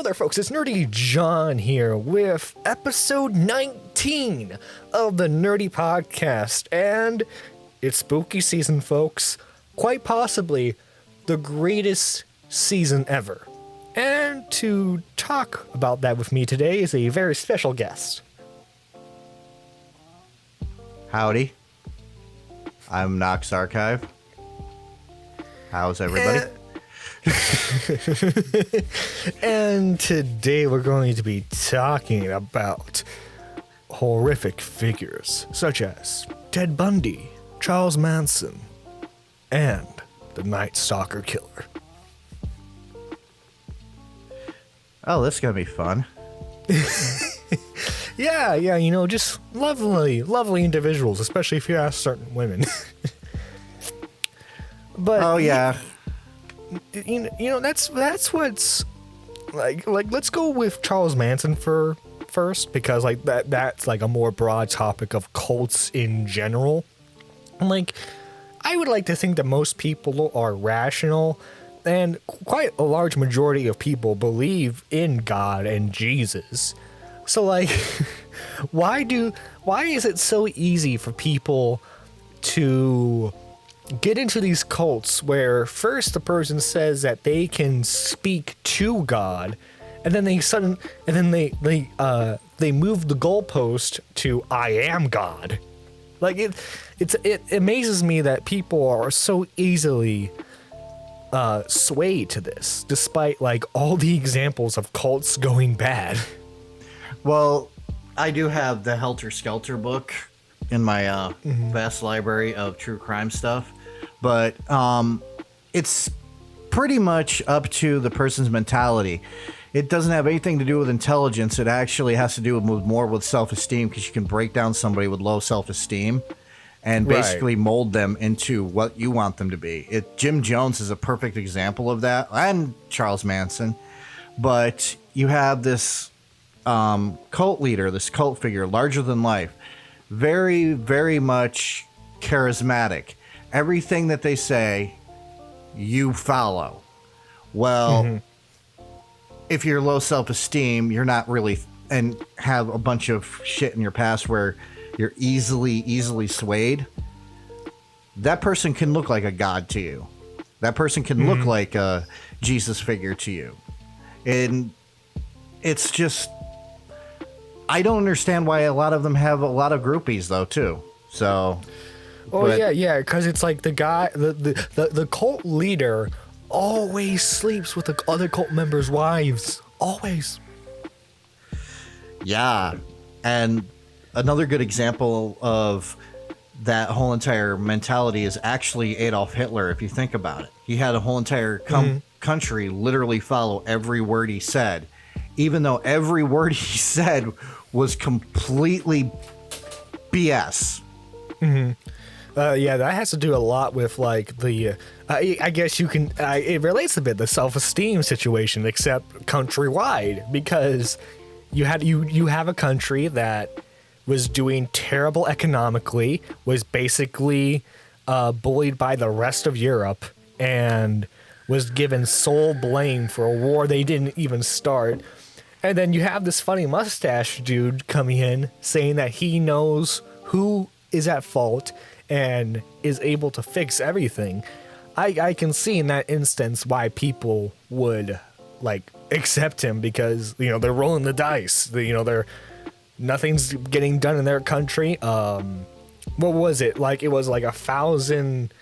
Hello there, folks. It's Nerdy John here with episode 19 of the Nerdy Podcast. And it's spooky season, folks. Quite possibly the greatest season ever. And to talk about that with me today is a very special guest. Howdy. I'm Nox Archive. How's everybody? And today we're going to be talking about horrific figures such as Ted Bundy, Charles Manson, and the Night Stalker Killer. Oh, this is going to be fun. Yeah, just lovely individuals, especially if you ask certain women. But oh, yeah. That's what's like let's go with Charles Manson first, because that's like a more broad topic of cults in general. Like, I would like to think that most people are rational, and quite a large majority of people believe in God and Jesus. So like, why is it so easy for people to get into these cults where first the person says that they can speak to God, and then they move the goalpost to I am God? Like, it amazes me that people are so easily swayed to this, despite like all the examples of cults going bad. Well, I do have the Helter Skelter book in my vast library of true crime stuff. But it's pretty much up to the person's mentality. It doesn't have anything to do with intelligence. It actually has to do more with self-esteem, because you can break down somebody with low self-esteem and basically mold them into what you want them to be. Jim Jones is a perfect example of that, and Charles Manson. But you have this cult leader, this cult figure, larger than life, very, very much charismatic. Everything that they say, you follow. Well, if you're low self-esteem, you're not really, and have a bunch of shit in your past where you're easily swayed, that person can look like a god to you. That person can look like a Jesus figure to you. And it's just, I don't understand why a lot of them have a lot of groupies, though, too. So... Oh, yeah, because it's like the guy, the cult leader always sleeps with the other cult members' wives. Always. Yeah. And another good example of that whole entire mentality is actually Adolf Hitler, if you think about it. He had a whole entire country literally follow every word he said, even though every word he said was completely BS. Mm-hmm. Yeah, that has to do a lot with like the, I guess you can, it relates a bit, the self-esteem situation, except countrywide, because you have a country that was doing terrible economically, was basically bullied by the rest of Europe, and was given sole blame for a war they didn't even start. And then you have this funny mustache dude coming in saying that he knows who is at fault and is able to fix everything. I can see in that instance why people would like accept him, because they're rolling the dice. They're nothing's getting done in their country. What was it like? It was like 1,000.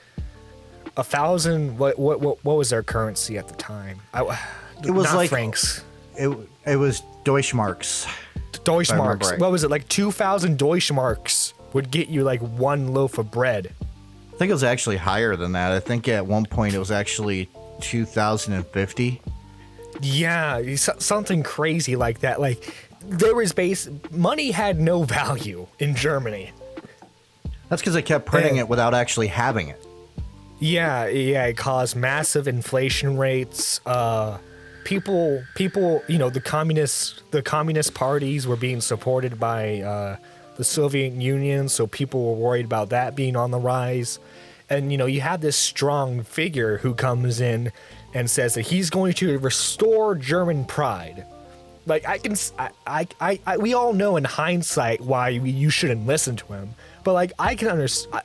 What was their currency at the time? It was not like francs. It was Deutschmarks. Deutschmarks. What was it, like 2,000 Deutschmarks would get you like one loaf of bread? I think it was actually higher than that. I think at one point it was actually 2,050. Yeah, something crazy like that. Like, there was money had no value in Germany. That's because they kept printing it without actually having it. Yeah, it caused massive inflation rates. People, the communist parties were being supported by the Soviet Union, so people were worried about that being on the rise. And you had this strong figure who comes in and says that he's going to restore German pride. Like we all know in hindsight why you shouldn't listen to him, but like I can understand.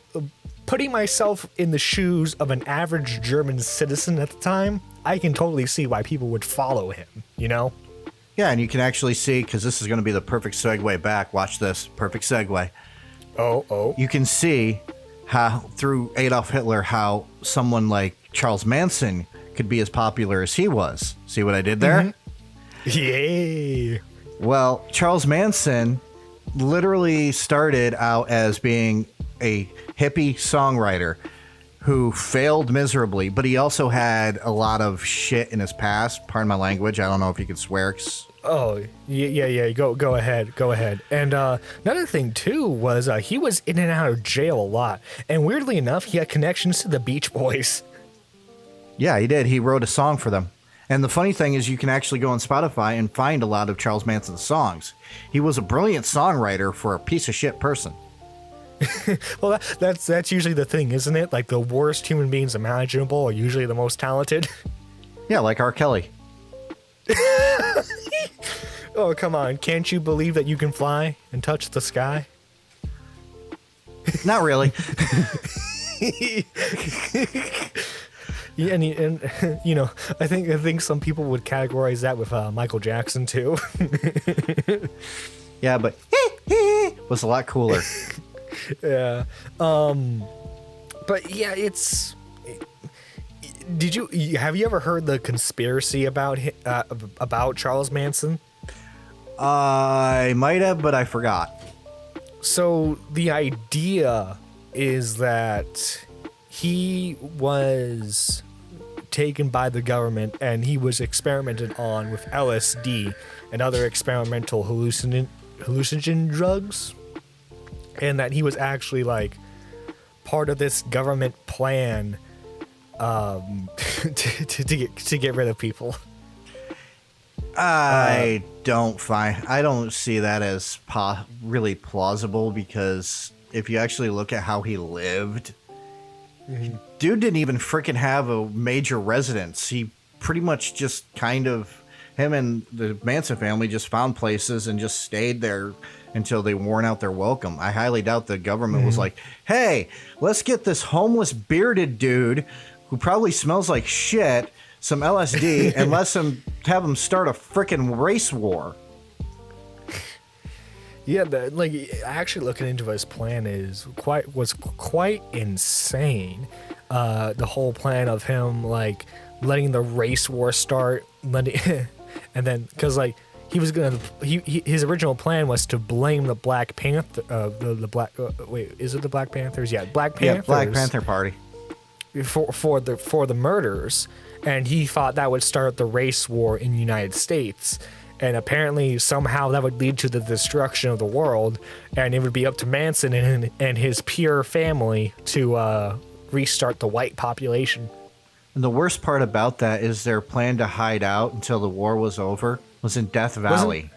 Putting myself in the shoes of an average German citizen at the time, I can totally see why people would follow him, you know? Yeah, and you can actually see, because this is going to be the perfect segue back. Watch this. Perfect segue. Oh. You can see how, through Adolf Hitler, how someone like Charles Manson could be as popular as he was. See what I did there? Mm-hmm. Yay! Well, Charles Manson literally started out as being a hippie songwriter who failed miserably, but he also had a lot of shit in his past. Pardon my language. I don't know if you can swear. Oh, yeah. Go ahead. And another thing, too, was he was in and out of jail a lot. And weirdly enough, he had connections to the Beach Boys. Yeah, he did. He wrote a song for them. And the funny thing is you can actually go on Spotify and find a lot of Charles Manson's songs. He was a brilliant songwriter for a piece of shit person. Well, that's usually the thing, isn't it? Like the worst human beings imaginable are usually the most talented. Yeah, like R. Kelly. Oh, come on. Can't you believe that you can fly and touch the sky? Not really. Yeah, and you know, I think some people would categorize that with Michael Jackson too. Yeah, but was a lot cooler. Yeah. But yeah, have you ever heard the conspiracy about Charles Manson? I might have, but I forgot. So the idea is that he was taken by the government and he was experimented on with LSD and other experimental hallucinogen drugs, and that he was actually like part of this government plan to get rid of people. I don't see that as really plausible, because if you actually look at how he lived, dude didn't even freaking have a major residence. He pretty much just kind of, him and the Manson family just found places and just stayed there until they worn out their welcome. I highly doubt the government was like, hey, let's get this homeless bearded dude who probably smells like shit some LSD and have him start a freaking race war. Yeah, actually looking into his plan was quite insane. The whole plan of him like letting the race war start, and then because like he was his original plan was to blame the Black Panther, is it the Black Panthers? Yeah, Black Panthers. Yeah, Black Panther Party. For the murders, and he thought that would start the race war in the United States. And apparently, somehow that would lead to the destruction of the world, and it would be up to Manson and his pure family to restart the white population. And the worst part about that is their plan to hide out until the war was over was in Death Valley.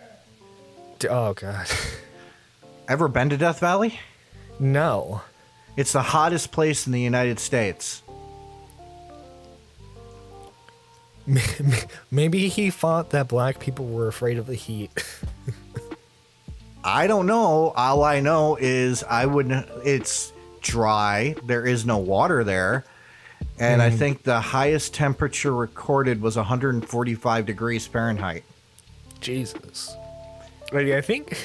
Oh, God. Ever been to Death Valley? No. It's the hottest place in the United States. Maybe he thought that black people were afraid of the heat. I don't know. All I know is it's dry. There is no water there. And I think the highest temperature recorded was 145 degrees Fahrenheit. Jesus. I think,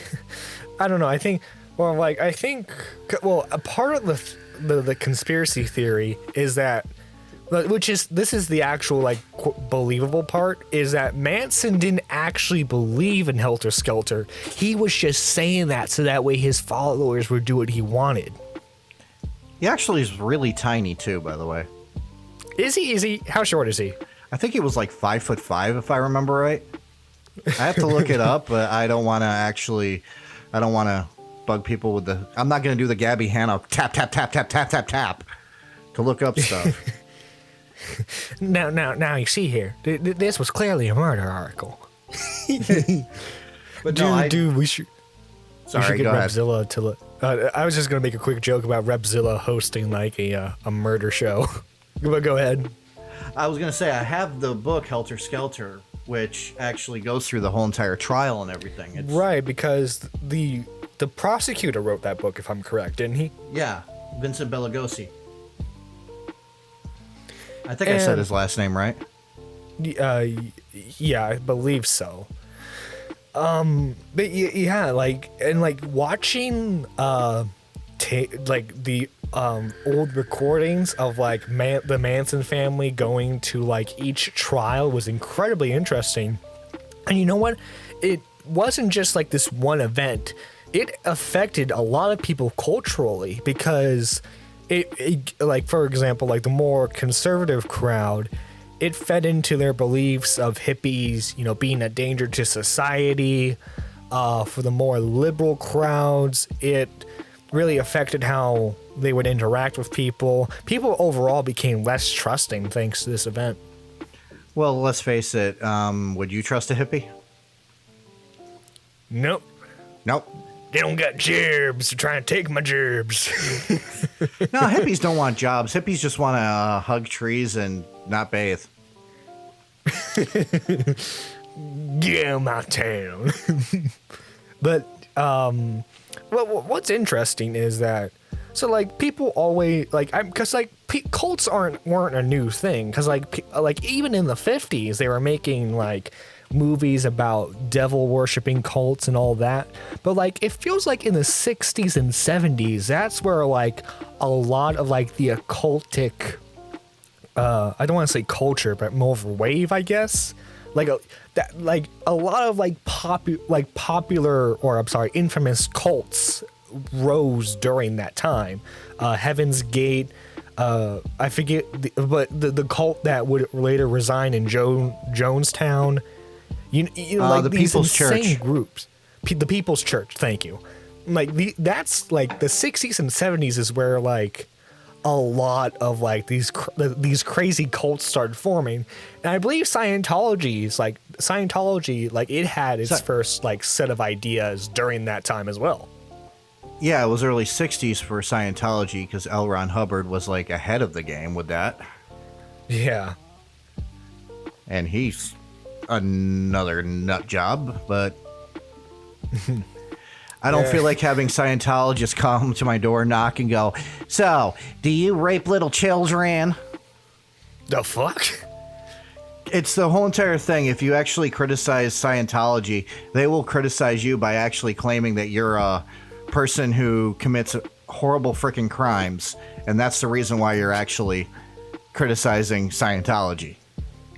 I don't know. I think, a part of the conspiracy theory is that, this is the actual like believable part, is that Manson didn't actually believe in Helter Skelter. He was just saying that so that way his followers would do what he wanted. He actually is really tiny too, by the way. Is he? How short is he? I think he was like 5'5", if I remember right. I have to look it up, but I don't want to bug people with I'm not going to do the Gabby Hanna tap, tap, tap, tap, tap, tap, tap to look up stuff. Now you see here, this was clearly a murder article. But we should get Repzilla to look. I was just going to make a quick joke about Repzilla hosting like a murder show. But go ahead. I was gonna say I have the book Helter Skelter, which actually goes through the whole entire trial and everything. It's, Right, because the prosecutor wrote that book, if I'm correct, didn't he? yeah, Vincent Belagosi. I think I said his last name right. Yeah, I believe so. But yeah, like, and like watching like the old recordings of like the Manson family going to like each trial was incredibly interesting. And you know what? It wasn't just like this one event. It affected a lot of people culturally because it like, for example, like the more conservative crowd, it fed into their beliefs of hippies, you know, being a danger to society. For the more liberal crowds, it really affected how they would interact with people. People overall became less trusting thanks to this event. Well, let's face it. Would you trust a hippie? Nope. Nope. They don't got gerbs. They're trying to take my gerbs. No, hippies don't want jobs. Hippies just want to hug trees and not bathe. Get out of my town. But what's interesting is that, so like people always like, because like cults weren't a new thing, because like even in the 50s they were making like movies about devil worshipping cults and all that. But like it feels like in the 60s and 70s, that's where like a lot of like the occultic, I don't want to say culture, but more of a wave, I guess. Like a lot of like popular, or I'm sorry, infamous cults rose during that time. Heaven's Gate, I forget, but the cult that would later resign in Jonestown. You know, like the these People's insane Church. groups. The People's Church, thank you. Like that's like the 60s and 70s is where like a lot of like these crazy cults started forming. And I believe Scientology like it had its first like set of ideas during that time as well. Yeah, it was early 60s for Scientology because L. Ron Hubbard was like ahead of the game with that. Yeah. And he's another nut job, but I don't feel like having Scientologists come to my door, knock, and go, "So, do you rape little children?" The fuck? It's the whole entire thing. If you actually criticize Scientology, they will criticize you by actually claiming that you're a person who commits horrible freaking crimes, and that's the reason why you're actually criticizing Scientology.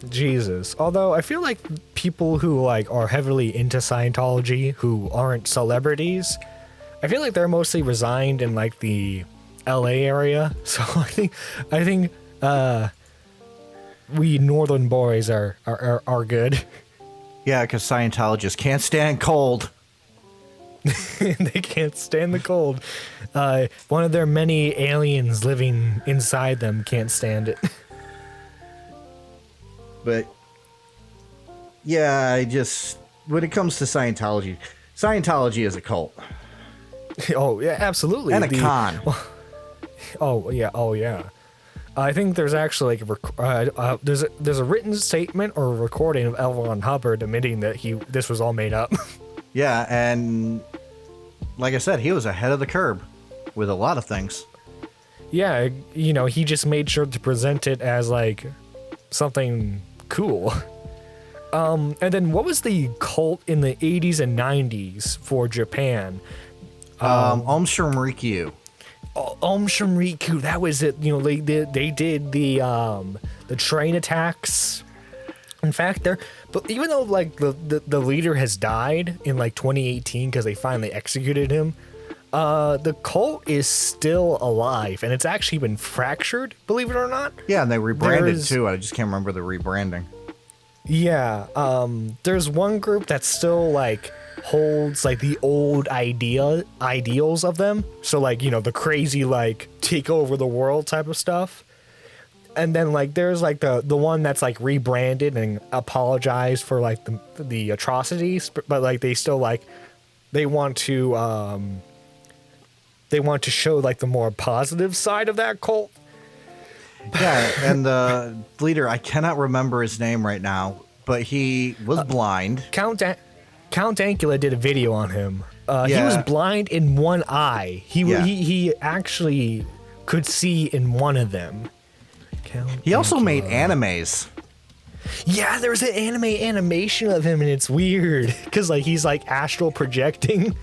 Jesus. Although I feel like people who like are heavily into Scientology who aren't celebrities, I feel like they're mostly resigned in like the LA area. So I think we northern boys are good. Yeah, because Scientologists can't stand cold. They can't stand the cold. One of their many aliens living inside them can't stand it. But yeah, when it comes to Scientology is a cult. Oh yeah, absolutely. And a con. Oh yeah. I think there's actually like there's a written statement or a recording of L. Ron Hubbard admitting that this was all made up. Yeah, and like I said, he was ahead of the curve with a lot of things. Yeah, you know, he just made sure to present it as like something cool. And then what was the cult in the 80s and 90s for Japan? Om Shinrikyo. Om Shinrikyo, that was it. You know, they did the train attacks. In fact, but even though like the leader has died in like 2018 because they finally executed him, the cult is still alive, and it's actually been fractured, believe it or not. Yeah, and they rebranded too. I just can't remember the rebranding. Yeah, there's one group that still like holds like the old ideals of them. So like, you know, the crazy like take over the world type of stuff. And then like there's like the one that's like rebranded and apologized for like the atrocities, but like they still like they want to show like the more positive side of that cult. Yeah, and the leader, I cannot remember his name right now, but he was blind. Count Ankula did a video on him. He Yeah. was blind in one eye. Yeah. He actually could see in one of them. Count He also Ankula. made animes. Yeah, there's an animation of him, and it's weird because like he's like astral projecting.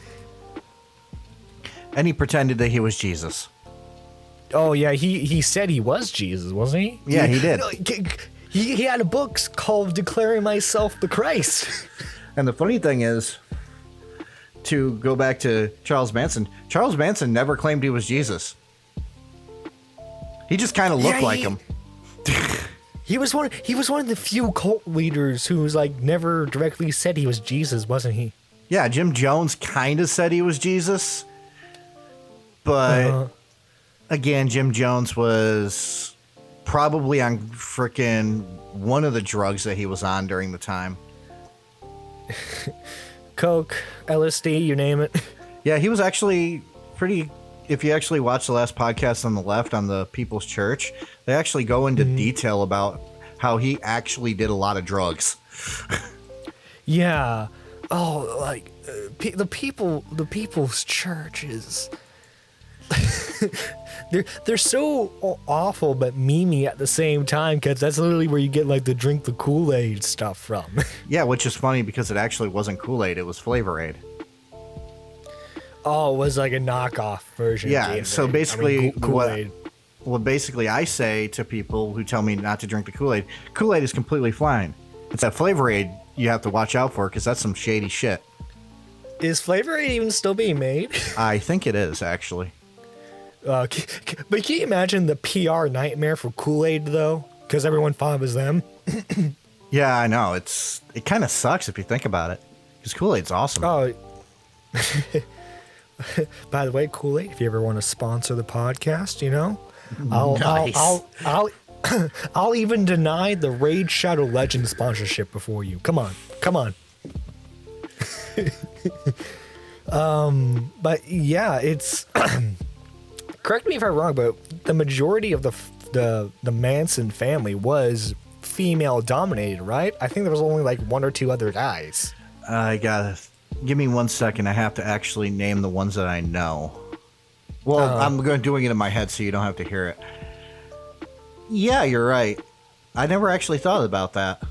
And he pretended that he was Jesus. Oh yeah, he said he was Jesus, wasn't he? Yeah, he did. He had a book called "Declaring Myself the Christ." And the funny thing is, to go back to Charles Manson never claimed he was Jesus. He just kind of looked like him. He was one of the few cult leaders who was like never directly said he was Jesus, wasn't he? Yeah, Jim Jones kind of said he was Jesus. But again, Jim Jones was probably on frickin' one of the drugs that he was on during the time. Coke, LSD, you name it. Yeah, he was actually pretty. If you actually watch the last podcast on the left on the People's Church, they actually go into detail about how he actually did a lot of drugs. Yeah. Oh, like the People's Church is. they're so awful but memey at the same time because that's literally where you get like the drink the Kool-Aid stuff from. Yeah, which is funny because it actually wasn't Kool-Aid, it was Flavor Aid. Oh, it was like a knockoff version. Yeah, of so Gatorade. basically Kool-Aid. what basically I say to people who tell me not to drink the Kool-Aid, Kool-Aid is completely fine. It's that Flavor Aid you have to watch out for because that's some shady shit. Is Flavor Aid even still being made? I think it is, actually. But can you imagine the PR nightmare for Kool-Aid though? Because everyone thought it was them. Yeah, I know. It kind of sucks if you think about it. Because Kool-Aid's awesome. Oh. By the way, Kool-Aid, if you ever want to sponsor the podcast, you know, I'll even deny the Raid Shadow Legends sponsorship before you. Come on. But yeah, it's correct me if I'm wrong, but the majority of the Manson family was female dominated, right? I think there was only like one or two other guys. I gotta give me 1 second. I have to actually name the ones that I know. Well, I'm doing it in my head so you don't have to hear it. Yeah, you're right. I never actually thought about that.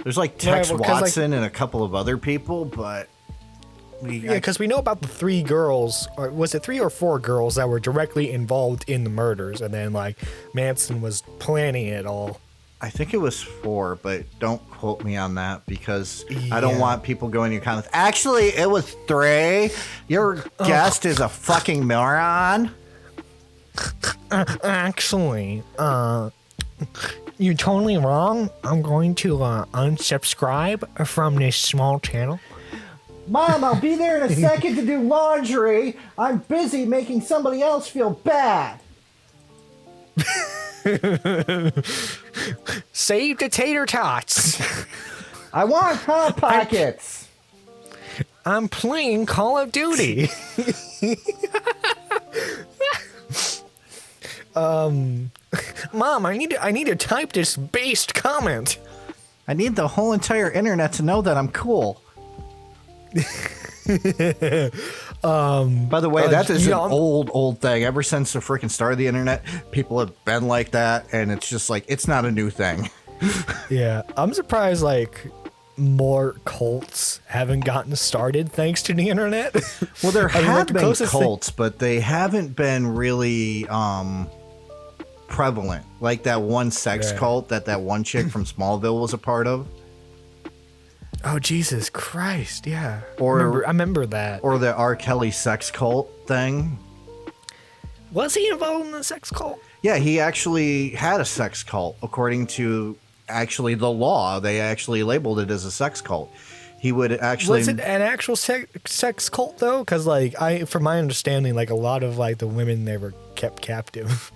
There's like Tex Watson and a couple of other people, but yeah, because we know about the 3 girls, or was it 3 or 4 girls that were directly involved in the murders, and then like Manson was planning it all. I think it was 4, but don't quote me on that because I don't want people going to comments. Actually, it was 3. Your guest is a fucking moron. Actually, you're totally wrong. I'm going to unsubscribe from this small channel. Mom, I'll be there in a second to do laundry. I'm busy making somebody else feel bad. Save the tater tots. I want Hot Pockets. I'm playing Call of Duty. Mom, I need to type this based comment. I need the whole entire internet to know that I'm cool. By the way, that is an old thing. Ever since the freaking start of the internet, people have been like that, and it's just like it's not a new thing. Yeah, I'm surprised like more cults haven't gotten started thanks to the internet. Well, there have the been closest cults, but they haven't been really prevalent. Like that one sex cult that one chick from Smallville was a part of. Oh, Jesus Christ, yeah. I Or remember that. Or the R. Kelly sex cult thing. Was he involved in the sex cult? Yeah, he actually had a sex cult. According to actually the law, they actually labeled it as a sex cult. He would actually... Was it an actual sex cult, though? Because, like, from my understanding, like, a lot of, like, the women, they were kept captive.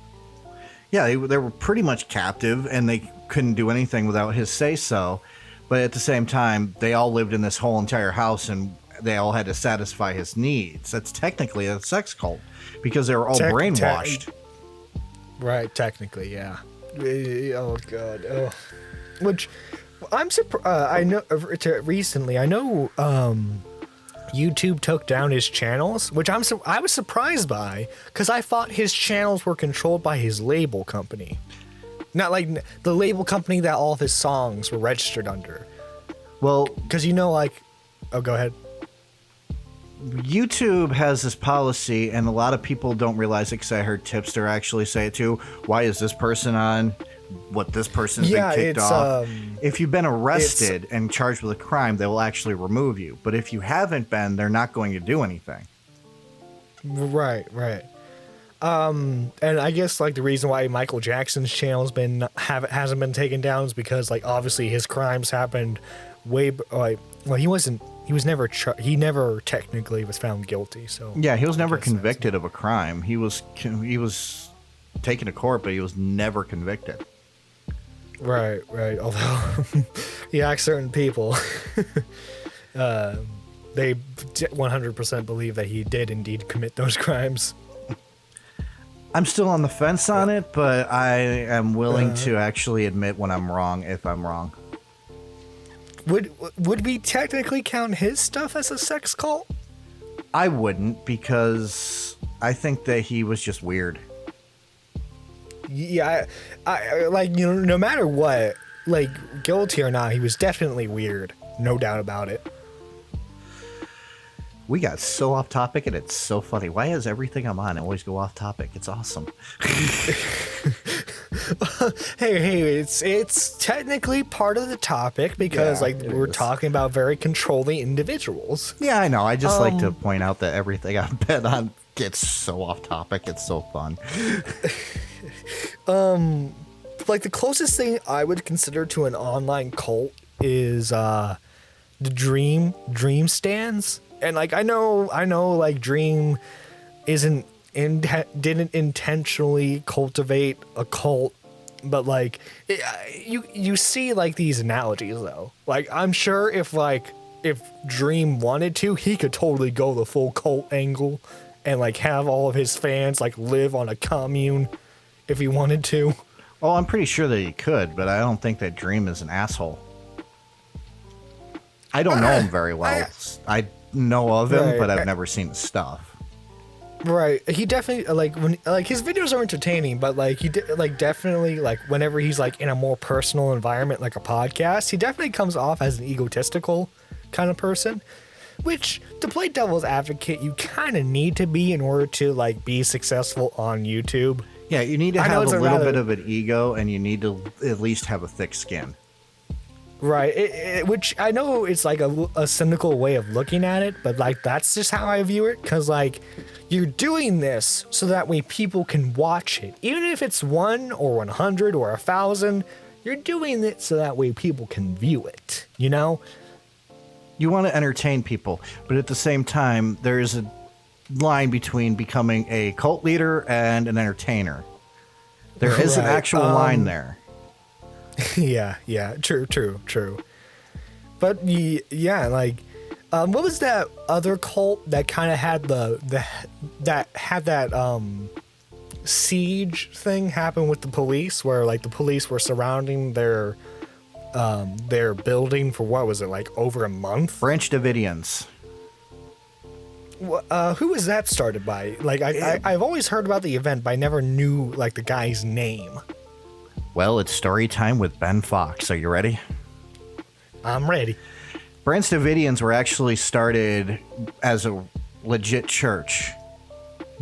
Yeah, they were pretty much captive, and they couldn't do anything without his say-so. But at the same time, they all lived in this whole entire house, and they all had to satisfy his needs. That's technically a sex cult, because they were all brainwashed. Right, technically, yeah. Oh god. Oh. Which I'm surprised. I know recently. I know YouTube took down his channels, which I was surprised by, because I thought his channels were controlled by his label company, not like the label company that all of his songs were registered under. Well, because oh, go ahead. YouTube has this policy, and a lot of people don't realize it, because I heard Tipster actually say it too. Why is this person on? What, this person's been kicked off? If you've been arrested and charged with a crime, they will actually remove you. But if you haven't been, they're not going to do anything. Right. And I guess like the reason why Michael Jackson's channel's hasn't been taken down is because like obviously his crimes happened he never technically was found guilty. So yeah, he was never convicted of a crime. He was taken to court, but he was never convicted. Right. Although he asked certain people, they 100% believe that he did indeed commit those crimes. I'm still on the fence on it, but I am willing to actually admit when I'm wrong if I'm wrong. Would we technically count his stuff as a sex cult? I wouldn't, because I think that he was just weird. Yeah, I like, you know, no matter what, like guilty or not, he was definitely weird. No doubt about it. We got so off topic, and it's so funny. Why is everything I'm on always go off topic? It's awesome. Hey, it's technically part of the topic because we're talking about very controlling individuals. Yeah, I know. I just like to point out that everything I've been on gets so off topic. It's so fun. Like the closest thing I would consider to an online cult is the Dream stands. And like I know like Dream didn't intentionally cultivate a cult, but like you see like these analogies though. Like I'm sure if Dream wanted to, he could totally go the full cult angle and like have all of his fans like live on a commune if he wanted to. Oh, I'm pretty sure that he could, but I don't think that Dream is an asshole. I don't know him very well. I know of him, but I've never seen his stuff. Right. He definitely his videos are entertaining, but like he definitely like whenever he's like in a more personal environment like a podcast, he definitely comes off as an egotistical kind of person, which to play devil's advocate, you kind of need to be in order to like be successful on YouTube. Yeah, you need to have a little bit of an ego, and you need to at least have a thick skin. Right, which I know it's like a cynical way of looking at it, but like that's just how I view it, because like you're doing this so that way people can watch it, even if it's 1 or 100 or 1,000. You're doing it so that way people can view it. You know, you want to entertain people, but at the same time, there is a line between becoming a cult leader and an entertainer. There is an actual line there. Yeah, true. But yeah, like, what was that other cult that kind of had that siege thing happen with the police, where like the police were surrounding their building for what was it, like over a month? Branch Davidians. Who was that started by? Like, I've always heard about the event, but I never knew like the guy's name. Well, it's story time with Ben Fox. Are you ready? I'm ready. Branch Davidians were actually started as a legit church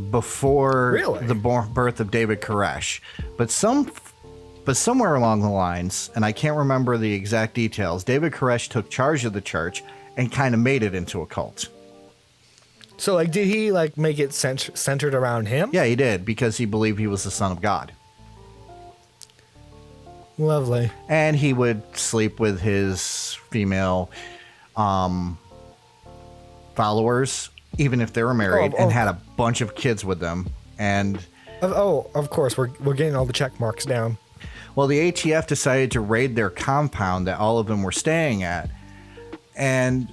before the birth of David Koresh. But somewhere along the lines, and I can't remember the exact details, David Koresh took charge of the church and kind of made it into a cult. So, like, did he like make it centered around him? Yeah, he did, because he believed he was the Son of God. Lovely. And he would sleep with his female followers, even if they were married, and had a bunch of kids with them. And of course, we're getting all the check marks down. Well, the ATF decided to raid their compound that all of them were staying at, and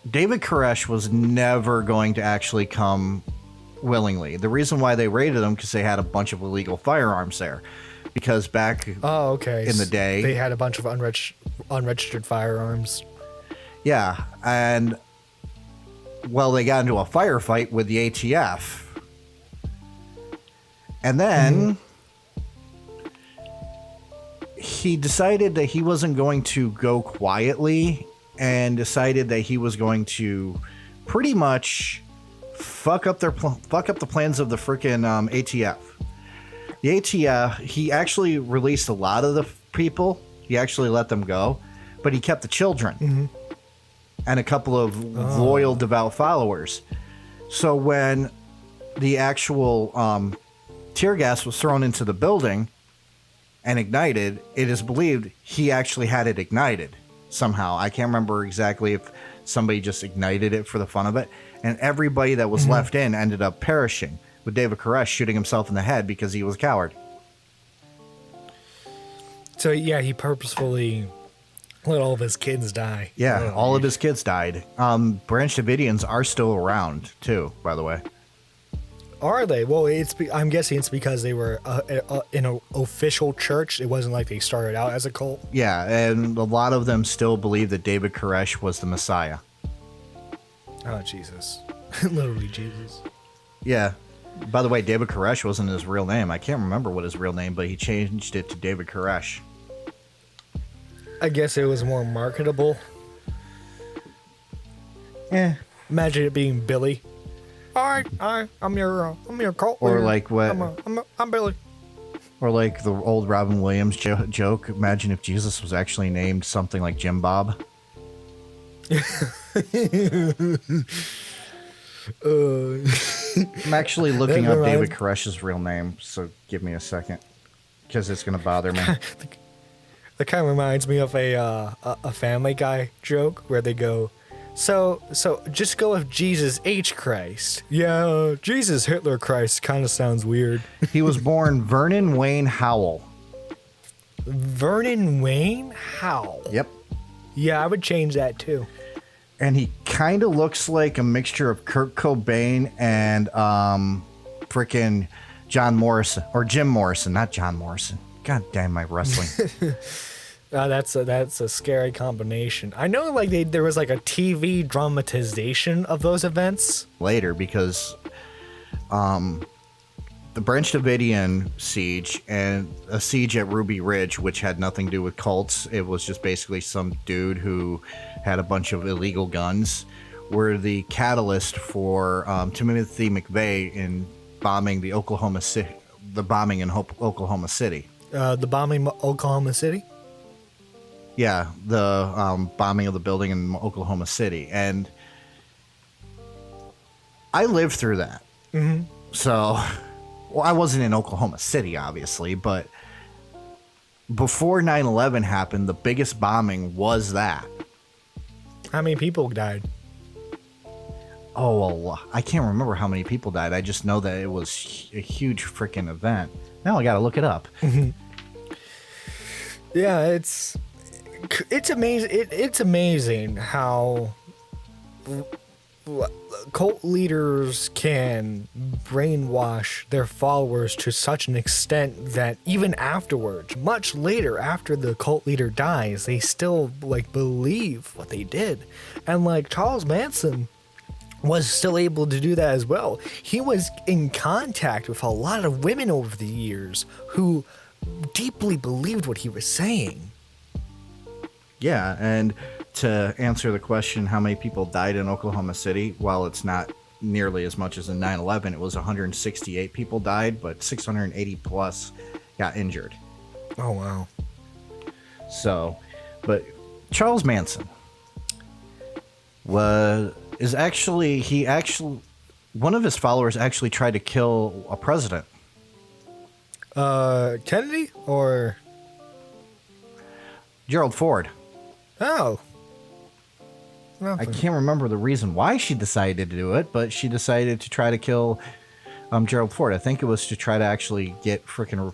David Koresh was never going to actually come willingly. The reason why they raided him because they had a bunch of illegal firearms there. because back Oh, okay. in the day, they had a bunch of unregistered firearms. yeah, and well, they got into a firefight with the ATF, and then he decided that he wasn't going to go quietly, and decided that he was going to pretty much fuck up the plans of the freaking ATF. The ATF, he actually released a lot of the people. He actually let them go, but he kept the children and a couple of loyal, devout followers. So when the actual tear gas was thrown into the building and ignited, it is believed he actually had it ignited somehow. I can't remember exactly if somebody just ignited it for the fun of it. And everybody that was left in ended up perishing, with David Koresh shooting himself in the head because he was a coward. So yeah, he purposefully let all of his kids die. Yeah, all of his kids died. Branch Davidians are still around too, by the way. Are they? Well, I'm guessing it's because they were in an official church. It wasn't like they started out as a cult. Yeah, and a lot of them still believe that David Koresh was the Messiah. Oh, Jesus. Literally Jesus. Yeah. By the way, David Koresh wasn't his real name. I can't remember what his real name, but he changed it to David Koresh. I guess it was more marketable. Yeah. Imagine it being Billy. All right, I'm your cult Or leader. like what? I'm Billy. Or like the old Robin Williams joke. Imagine if Jesus was actually named something like Jim Bob. I'm actually looking up David Koresh's real name, so give me a second, because it's gonna bother me. That kind of reminds me of a Family Guy joke where they go, so just go with Jesus H. Christ. Yeah, Jesus Hitler Christ kind of sounds weird. He was born Vernon Wayne Howell. Vernon Wayne Howell. Yep. Yeah, I would change that too. And he kind of looks like a mixture of Kurt Cobain and frickin' John Morrison, or Jim Morrison, not John Morrison. God damn my wrestling. That's a scary combination. I know, like there was like a TV dramatization of those events Later, because the Branch Davidian siege and a siege at Ruby Ridge, which had nothing to do with cults, it was just basically some dude who had a bunch of illegal guns, were the catalyst for Timothy McVeigh in bombing the Oklahoma City, the bombing in Oklahoma City. The bombing Oklahoma City? Yeah, the bombing of the building in Oklahoma City. And I lived through that. Mm-hmm. So, well, I wasn't in Oklahoma City, obviously, but before 9/11 happened, the biggest bombing was that. How many people died? Oh, well, I can't remember how many people died. I just know that it was a huge freaking event. Now I gotta look it up. Yeah, it's amazing. It's amazing how cult leaders can brainwash their followers to such an extent that even afterwards, much later after the cult leader dies, they still like believe what they did. And like Charles Manson was still able to do that as well. He was in contact with a lot of women over the years who deeply believed what he was saying. Yeah, and to answer the question, how many people died in Oklahoma City? While it's not nearly as much as in 9/11, it was 168 people died, but 680 plus got injured. Oh, wow. So, but Charles Manson one of his followers actually tried to kill a president. Kennedy or Gerald Ford. Oh. I can't remember the reason why she decided to do it, but she decided to try to kill Gerald Ford. I think it was to try to actually get frickin'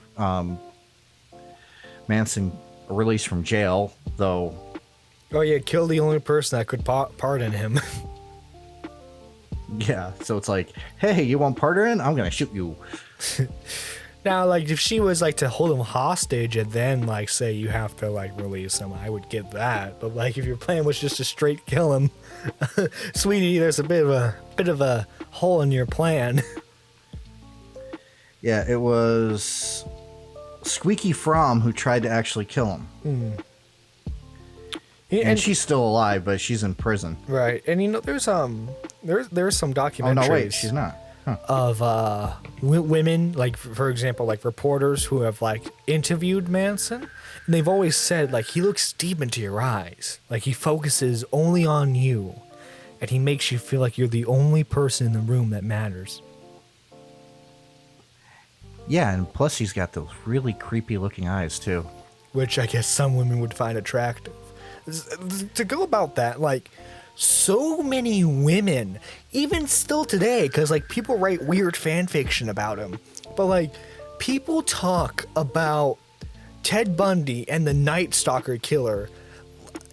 Manson released from jail, though. Oh yeah, kill the only person that could pardon him. Yeah, so it's like, hey, you want pardon? I'm gonna shoot you. Now, like, if she was like to hold him hostage and then like say you have to like release him, I would get that. But like, if your plan was just to straight kill him, sweetie, there's a bit of a hole in your plan. Yeah, it was Squeaky Fromm who tried to actually kill him. And she's still alive, but she's in prison. Right, and you know, there's some documentaries. Oh no, wait, she's not. Huh. Of women, like for example, like reporters who have like interviewed Manson, and they've always said like he looks deep into your eyes, like he focuses only on you, and he makes you feel like you're the only person in the room that matters. Yeah, and plus he's got those really creepy looking eyes too, Which I guess some women would find attractive. To go about that, like, so many women, even still today, because like people write weird fan fiction about him, but like people talk about Ted Bundy and the Night Stalker killer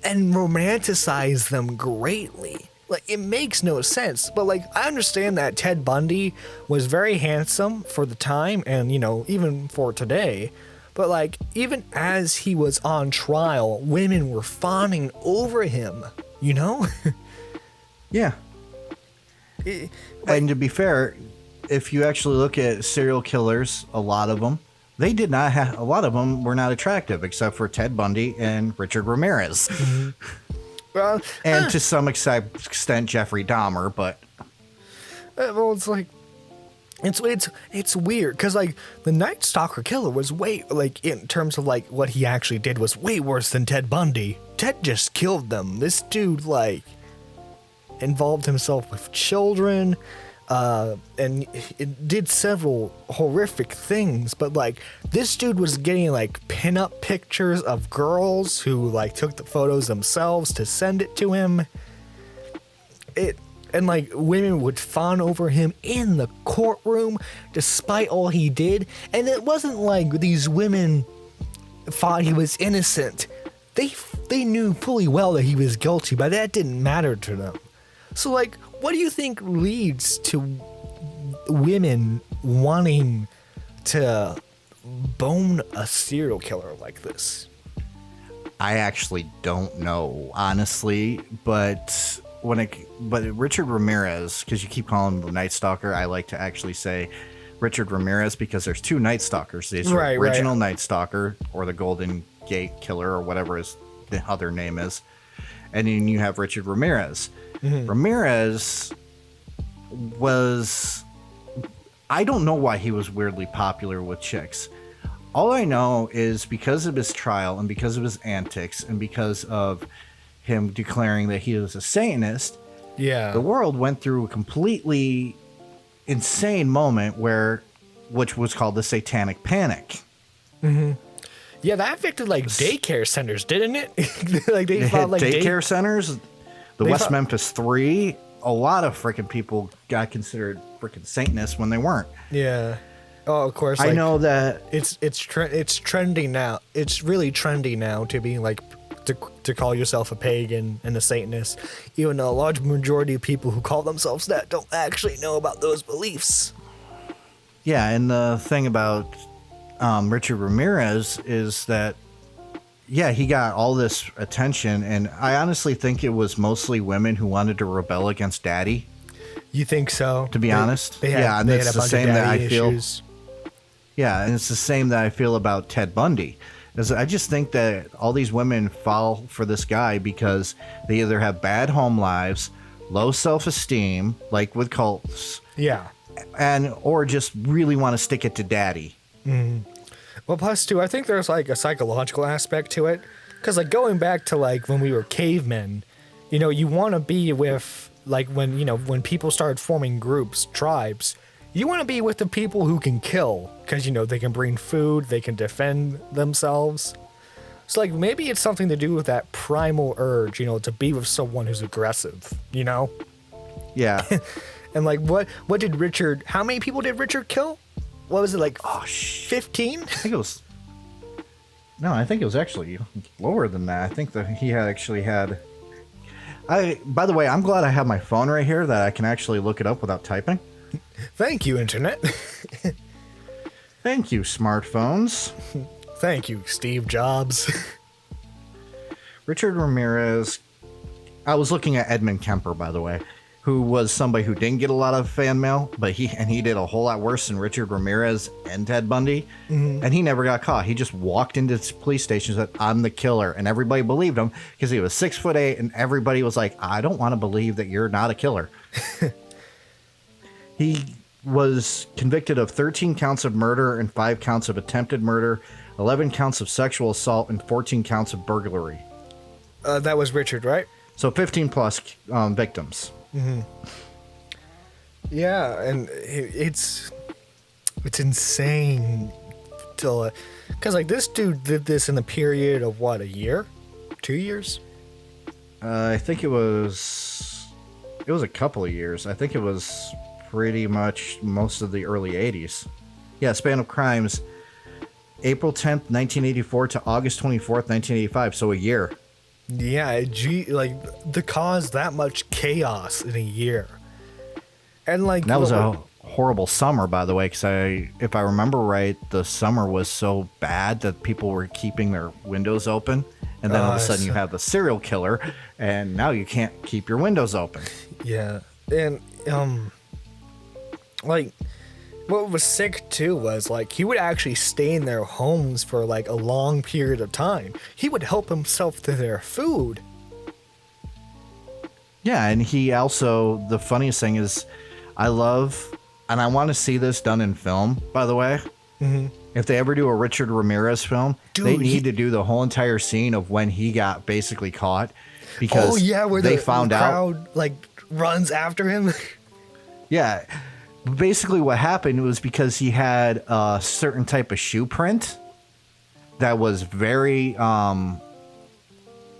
and romanticize them greatly. Like, it makes no sense, but like I understand that Ted Bundy was very handsome for the time and, you know, even for today. But like, even as he was on trial, women were fawning over him, you know? yeah. And to be fair, if you actually look at serial killers, a lot of them were not attractive, except for Ted Bundy and Richard Ramirez. Mm-hmm. Well, and to some extent, Jeffrey Dahmer, but... well, it's like... It's weird, because, like, the Night Stalker killer was way, like, in terms of, like, what he actually did was way worse than Ted Bundy. Ted just killed them. This dude, like, involved himself with children, and it did several horrific things, but, like, this dude was getting, like, pin-up pictures of girls who, like, took the photos themselves to send it to him. And, like, women would fawn over him in the courtroom despite all he did. And it wasn't like these women thought he was innocent. They knew fully well that he was guilty, but that didn't matter to them. So, like, what do you think leads to women wanting to bone a serial killer like this? I actually don't know, honestly, but Richard Ramirez, because you keep calling him the Night Stalker, I like to actually say Richard Ramirez because there's two Night Stalkers. There's the original Night Stalker, or the Golden Gate Killer, or whatever the other name is, and then you have Richard Ramirez. Mm-hmm. Ramirez was, I don't know why he was weirdly popular with chicks. All I know is because of his trial and because of his antics and because of him declaring that he was a Satanist, the world went through a completely insane moment which was called the Satanic Panic. Mm-hmm. Yeah, that affected like daycare centers, didn't it? Like they had like daycare centers. The West Memphis 3. A lot of freaking people got considered freaking Satanists when they weren't. Yeah. Oh, of course. I know that it's trendy now. It's really trendy now to be like to call yourself a pagan and a Satanist, even though a large majority of people who call themselves that don't actually know about those beliefs. Yeah, and the thing about Richard Ramirez is that, yeah, he got all this attention, and I honestly think it was mostly women who wanted to rebel against Daddy. You think so? To be honest, they had it's the same that I feel. Issues. Yeah, and it's the same that I feel about Ted Bundy. I just think that all these women fall for this guy because they either have bad home lives, low self-esteem, like with cults, or just really want to stick it to Daddy. Mm. Well, plus too, I think there's like a psychological aspect to it, because like going back to like when we were cavemen, you know, you want to be with like when people started forming groups, tribes. You want to be with the people who can kill, because, you know, they can bring food, they can defend themselves. So, like, maybe it's something to do with that primal urge, you know, to be with someone who's aggressive, you know? Yeah. And, like, what did Richard... How many people did Richard kill? What was it, like, 15? I think it was... No, I think it was actually lower than that. I think that he had actually had... By the way, I'm glad I have my phone right here that I can actually look it up without typing. Thank you, Internet. Thank you, smartphones. Thank you, Steve Jobs. Richard Ramirez. I was looking at Edmund Kemper, by the way, who was somebody who didn't get a lot of fan mail, but he did a whole lot worse than Richard Ramirez and Ted Bundy, and he never got caught. He just walked into the police station and said, "I'm the killer," and everybody believed him because he was 6'8", and everybody was like, "I don't want to believe that you're not a killer." He was convicted of 13 counts of murder and 5 counts of attempted murder, 11 counts of sexual assault, and 14 counts of burglary. That was Richard, right? So 15 plus victims. Yeah, and it's insane to, because like this dude did this in the period of what, a year, 2 years? I think it was a couple of years. I think it was pretty much most of the early 80s. Yeah, span of crimes, April 10th, 1984 to August 24th, 1985. So a year. Yeah, like to cause that much chaos in a year. And like that was a horrible summer, by the way, because if I remember right, the summer was so bad that people were keeping their windows open, and then all of a sudden you have the serial killer, and now you can't keep your windows open. Yeah, and like what was sick too was like he would actually stay in their homes for like a long period of time. He would help himself to their food. Yeah, and he also, the funniest thing is, I love, and I want to see this done in film, by the way. Mm-hmm. If they ever do a Richard Ramirez film, they need to do the whole entire scene of when he got basically caught, because where they found the out crowd like runs after him. Yeah, basically what happened was because he had a certain type of shoe print that was very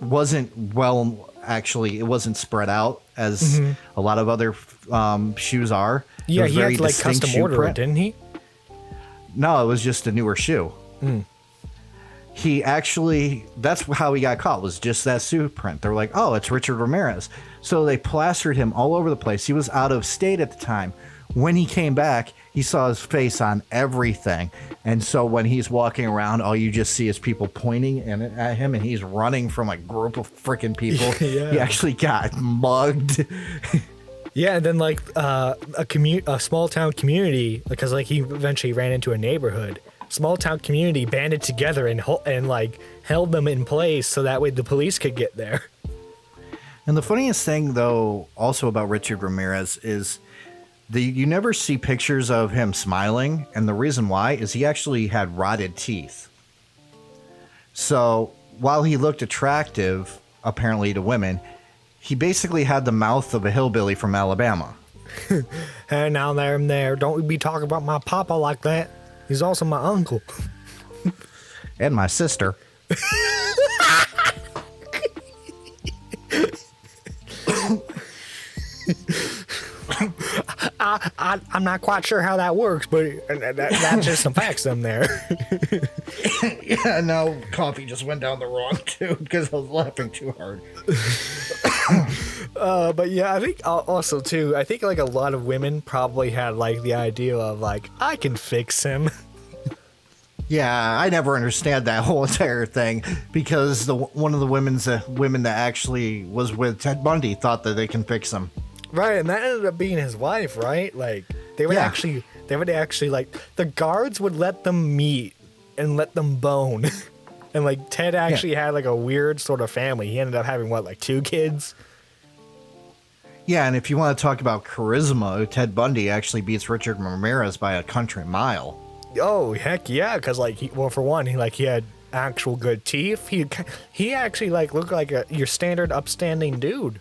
wasn't well. Actually, it wasn't spread out as a lot of other shoes are. Yeah, he had like custom order it, didn't he? No, it was just a newer shoe. He actually, that's how he got caught, was just that shoe print. They were like, oh, it's Richard Ramirez. So they plastered him all over the place. He was out of state at the time. When he came back, he saw his face on everything. And so when he's walking around, all you just see is people pointing at him, and he's running from a group of freaking people. Yeah. He actually got mugged. Yeah, and then like a small town community, because like he eventually ran into a neighborhood. Small town community banded together and like held them in place so that way the police could get there. And the funniest thing, though, also about Richard Ramirez is you never see pictures of him smiling, and the reason why is he actually had rotted teeth. So while he looked attractive, apparently to women, he basically had the mouth of a hillbilly from Alabama. Hey, now there, don't be talking about my papa like that. He's also my uncle. And my sister. I'm not quite sure how that works, but that's just some facts in there. Yeah, no, coffee just went down the wrong tube because I was laughing too hard. But yeah, I think also too, I think like a lot of women probably had like the idea of like, I can fix him. Yeah, I never understand that whole entire thing because one of the women that actually was with Ted Bundy thought that they can fix him. Right, and that ended up being his wife, right? Like they would actually like the guards would let them meet and let them bone. And like Ted actually had like a weird sort of family. He ended up having what, like 2 kids? Yeah, and if you want to talk about charisma, Ted Bundy actually beats Richard Ramirez by a country mile. Oh, heck yeah, because like for one, he had actual good teeth. He actually like looked like your standard upstanding dude.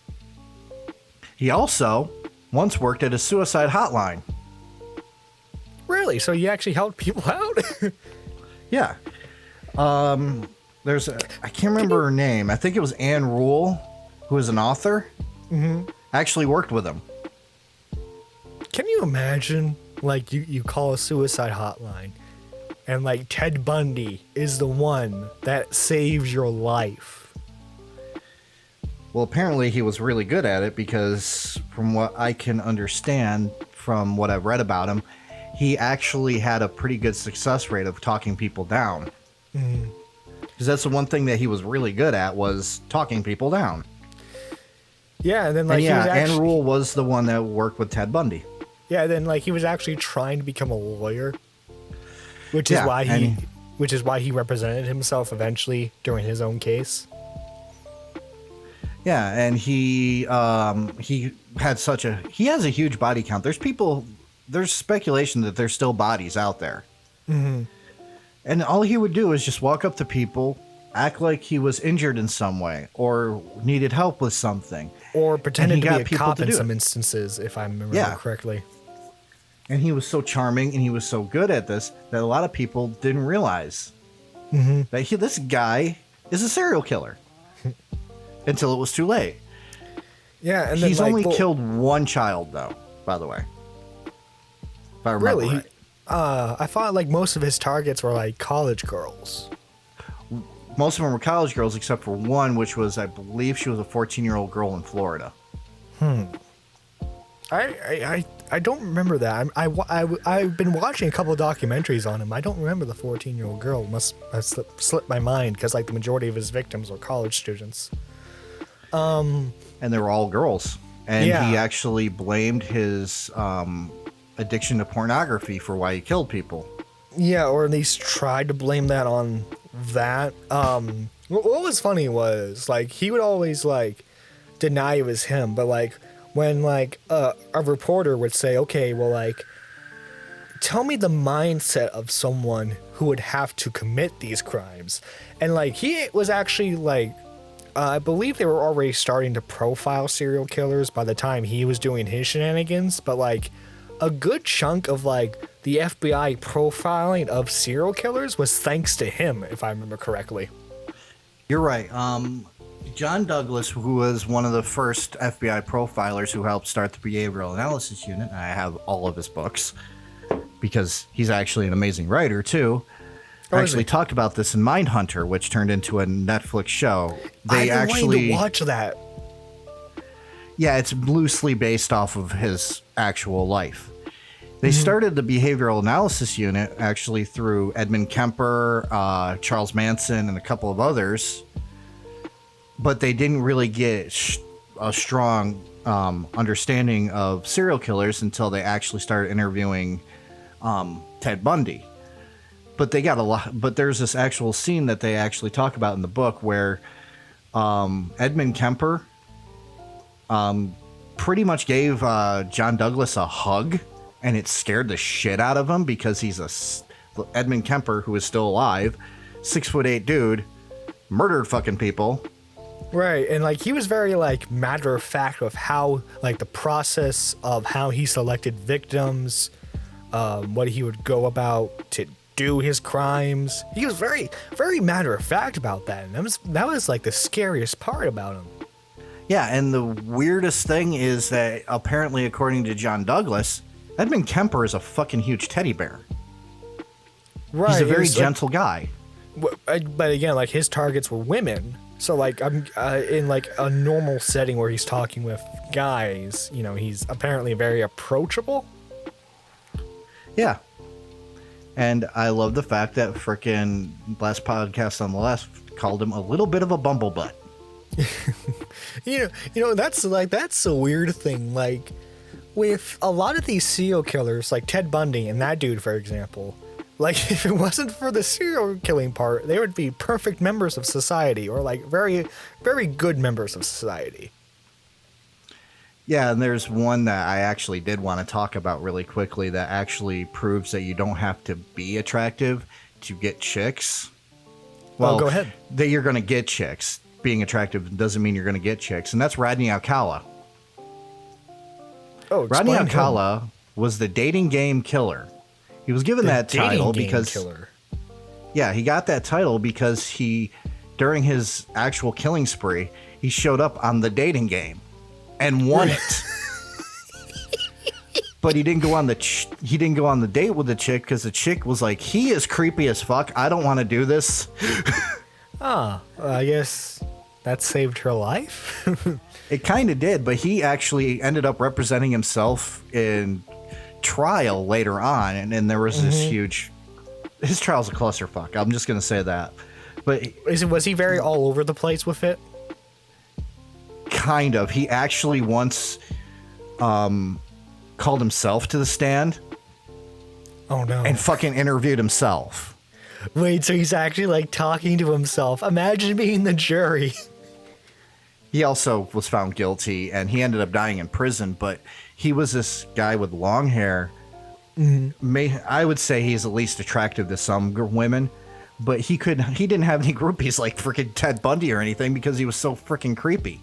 He also once worked at a suicide hotline. Really? So he actually helped people out? Yeah. There's I can't remember her name. I think it was Anne Rule, who is an author. Mm-hmm. Actually worked with him. Can you imagine, like, you call a suicide hotline, and like Ted Bundy is the one that saves your life? Well, apparently he was really good at it because from what I can understand from what I've read about him, he actually had a pretty good success rate of talking people down. Because that's the one thing that he was really good at, was talking people down. Yeah, and then like Ann Rule was the one that worked with Ted Bundy. Yeah, then like he was actually trying to become a lawyer, which is why he represented himself eventually during his own case. Yeah, and he has a huge body count. There's speculation that there's still bodies out there. Mm-hmm. And all he would do is just walk up to people, act like he was injured in some way or needed help with something. Or pretended to be a cop in some instances, if I remember correctly. And he was so charming and he was so good at this that a lot of people didn't realize that this guy is a serial killer until it was too late. Yeah, and he's only killed one child, though, by the way. If I remember right. I thought like most of his targets were like college girls. Most of them were college girls, except for one, which was, I believe, she was a 14-year-old girl in Florida. I don't remember that. I've been watching a couple of documentaries on him. I don't remember the 14-year-old girl. Must have slipped my mind because like the majority of his victims were college students. And they were all girls. And he actually blamed his addiction to pornography for why he killed people. Yeah, or at least tried to blame that on that. What was funny was like he would always like deny it was him, but like when like a reporter would say, okay, well, like tell me the mindset of someone who would have to commit these crimes, and like he was actually like I believe they were already starting to profile serial killers by the time he was doing his shenanigans, but like a good chunk of like the FBI profiling of serial killers was thanks to him, if I remember correctly. You're right. John Douglas, who was one of the first FBI profilers who helped start the Behavioral Analysis Unit, and I have all of his books because he's actually an amazing writer too. Actually talked about this in Mindhunter, which turned into a Netflix show. I've been waiting to watch that. Yeah, it's loosely based off of his actual life. They started the Behavioral Analysis Unit actually through Edmund Kemper, Charles Manson, and a couple of others, but they didn't really get a strong understanding of serial killers until they actually started interviewing Ted Bundy. But they got a lot. But there's this actual scene that they actually talk about in the book where Edmund Kemper pretty much gave John Douglas a hug. And it scared the shit out of him because Edmund Kemper, who is still alive, 6'8" dude, murdered fucking people. Right, and like he was very like matter of fact of how like the process of how he selected victims, what he would go about to do his crimes. He was very, very matter of fact about that, and that was like the scariest part about him. Yeah, and the weirdest thing is that apparently, according to John Douglas, Edmund Kemper is a fucking huge teddy bear. Right. He's a very gentle guy. But again, like his targets were women. So like I'm in like a normal setting where he's talking with guys, you know, he's apparently very approachable. Yeah. And I love the fact that frickin' last podcast on the left called him a little bit of a bumblebutt. you know, that's a weird thing. Like, with a lot of these serial killers, like Ted Bundy and that dude, for example, like if it wasn't for the serial killing part, they would be perfect members of society, or like very, very good members of society. Yeah, and there's one that I actually did want to talk about really quickly that actually proves that you don't have to be attractive to get chicks. Well, go ahead. That you're going to get chicks. Being attractive doesn't mean you're going to get chicks, and that's Rodney Alcala. Oh, Rodney Alcala was the dating game killer. He was given that title because he got that title because during his actual killing spree, he showed up on the dating game and won it. But he didn't go on the date with the chick because the chick was like, "He is creepy as fuck. I don't want to do this." I guess that saved her life. It kind of did, but he actually ended up representing himself in trial later on, and then there was this huge. His trial's a clusterfuck. I'm just gonna say that. But Was he very all over the place with it? kind of, he actually once called himself to the stand Oh no! and fucking interviewed himself. Wait, so he's actually like talking to himself. Imagine being the jury. He also was found guilty, and he ended up dying in prison. But he was this guy with long hair. I would say he's at least attractive to some women, but he didn't have any groupies like freaking Ted Bundy or anything because he was so freaking creepy.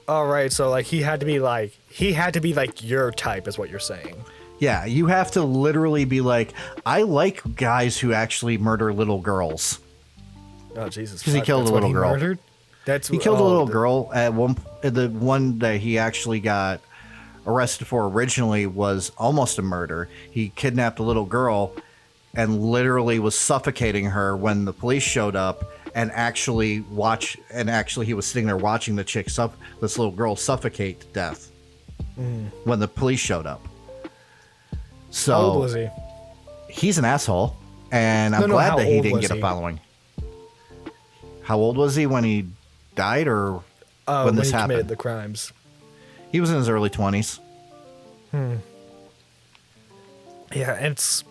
All right, so like he had to be like your type, is what you're saying. Yeah, you have to literally be like, I like guys who actually murder little girls. Oh Jesus! 'Cause he killed a little girl. Murdered? He killed a little girl at the one that he actually got arrested for originally was almost a murder. He kidnapped a little girl and literally was suffocating her when the police showed up, and actually he was sitting there watching this little girl suffocate to death when the police showed up. So How old was he? He's an asshole, and I'm glad that he didn't get a following. How old was he when he died, or when this he happened? committed the crimes. He was in his early 20s. Yeah, and it's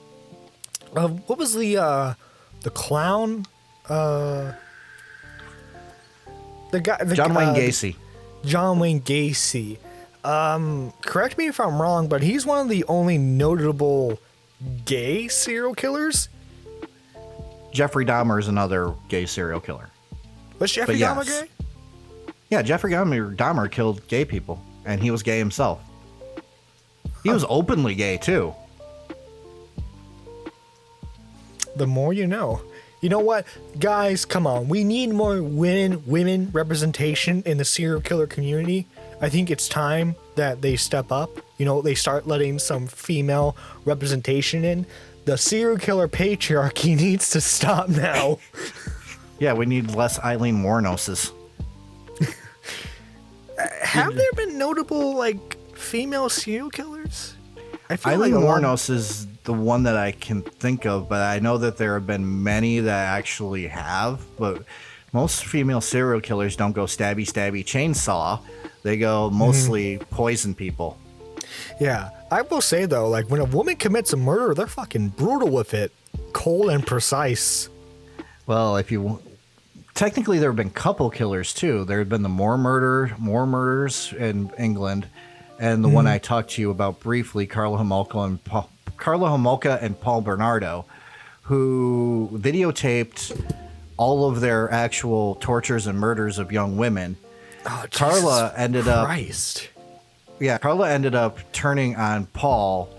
what was the clown? The guy, John Wayne Gacy. John Wayne Gacy. Correct me if I'm wrong, but he's one of the only notable gay serial killers. Jeffrey Dahmer is another gay serial killer. Was Jeffrey Dahmer gay? Yeah, Jeffrey Dahmer killed gay people, and he was gay himself. He was openly gay, too. The more you know. You know what? Guys, come on. We need more women representation in the serial killer community. I think it's time that they step up. You know, they start letting some female representation in. The serial killer patriarchy needs to stop now. Yeah, we need less Eileen Warnoses. Have there been notable, like, female serial killers? I feel Eileen like Warnos is the one that I can think of, but I know that there have been many that actually have. But most female serial killers don't go stabby, stabby, chainsaw. They go mostly poison people. Yeah, I will say though, like when a woman commits a murder, they're fucking brutal with it, cold and precise. Well, technically there have been couple killers too. There have been the Moore murders in England, and the one I talked to you about briefly, Carla Homolka and Paul Bernardo, who videotaped all of their actual tortures and murders of young women. Oh, Carla ended up turning on Paul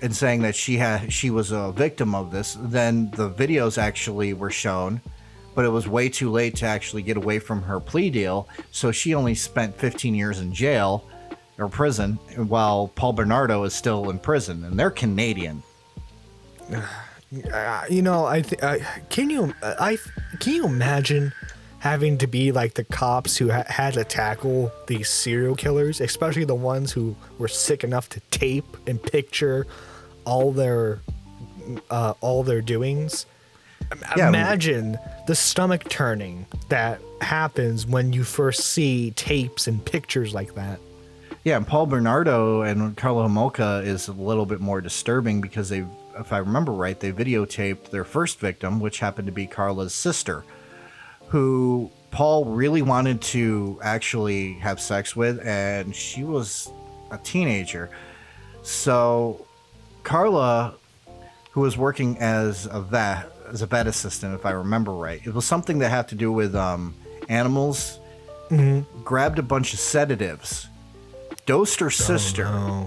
and saying that she was a victim of this. Then the videos actually were shown, but it was way too late to actually get away from her plea deal. So she only spent 15 years in jail or prison, while Paul Bernardo is still in prison, and they're Canadian. You know, can you imagine having to be like the cops who had to tackle these serial killers, especially the ones who were sick enough to tape and picture all their doings? Yeah, imagine the stomach turning that happens when you first see tapes and pictures like that. Yeah, and Paul Bernardo and Carla Homolka is a little bit more disturbing because if I remember right, they videotaped their first victim, which happened to be Carla's sister, who Paul really wanted to actually have sex with, and she was a teenager. So Carla, who was working as a vet assistant, if I remember right, it was something that had to do with animals, grabbed a bunch of sedatives, dosed her sister